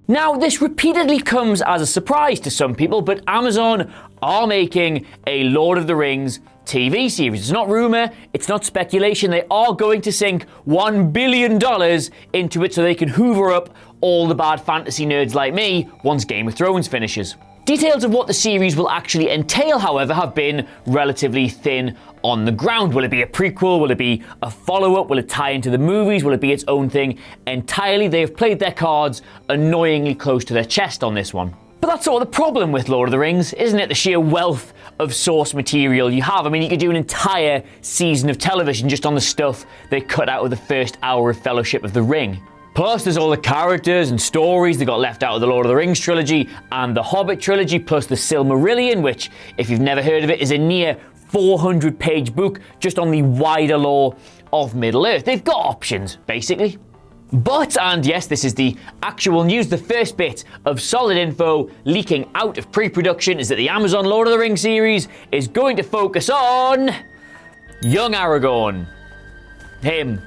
Now, this repeatedly comes as a surprise to some people, but Amazon are making a Lord of the Rings TV series. It's not rumor, it's not speculation. They are going to sink $1 billion into it so they can hoover up all the bad fantasy nerds like me once Game of Thrones finishes. Details of what the series will actually entail, however, have been relatively thin on the ground. Will it be a prequel? Will it be a follow-up? Will it tie into the movies? Will it be its own thing entirely? They have played their cards annoyingly close to their chest on this one. But that's sort of the problem with Lord of the Rings, isn't it? The sheer wealth of source material you have. I mean, you could do an entire season of television just on the stuff they cut out of the first hour of Fellowship of the Ring. Plus, there's all the characters and stories that got left out of the Lord of the Rings trilogy and the Hobbit trilogy, plus the Silmarillion, which, if you've never heard of it, is a near 400-page book just on the wider lore of Middle-earth. They've got options, basically. But, and yes, this is the actual news, the first bit of solid info leaking out of pre-production is that the Amazon Lord of the Rings series is going to focus on young Aragorn. Him.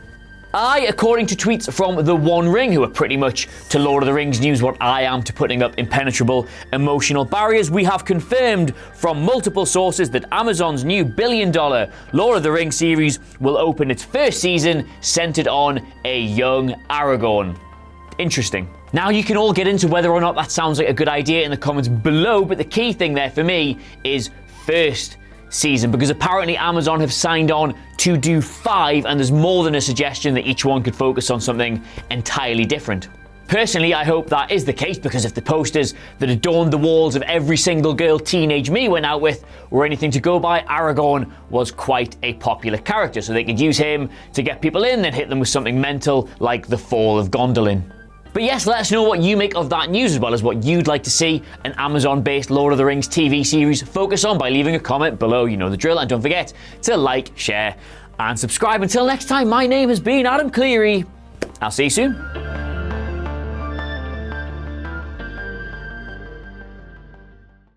According to tweets from The One Ring, who are pretty much to Lord of the Rings news what I am to putting up impenetrable emotional barriers, we have confirmed from multiple sources that Amazon's new billion-dollar Lord of the Rings series will open its first season centered on a young Aragorn. Interesting. Now, you can all get into whether or not that sounds like a good idea in the comments below, but the key thing there for me is first season, because apparently Amazon have signed on to do 5, and there's more than a suggestion that each one could focus on something entirely different. Personally, I hope that is the case, because if the posters that adorned the walls of every single girl teenage me went out with were anything to go by, Aragorn was quite a popular character, so they could use him to get people in, then hit them with something mental like the Fall of Gondolin. But yes, let us know what you make of that news, as well as what you'd like to see an Amazon-based Lord of the Rings TV series focus on by leaving a comment below. You know the drill, and don't forget to like, share, and subscribe. Until next time, my name has been Adam Cleary. I'll see you soon.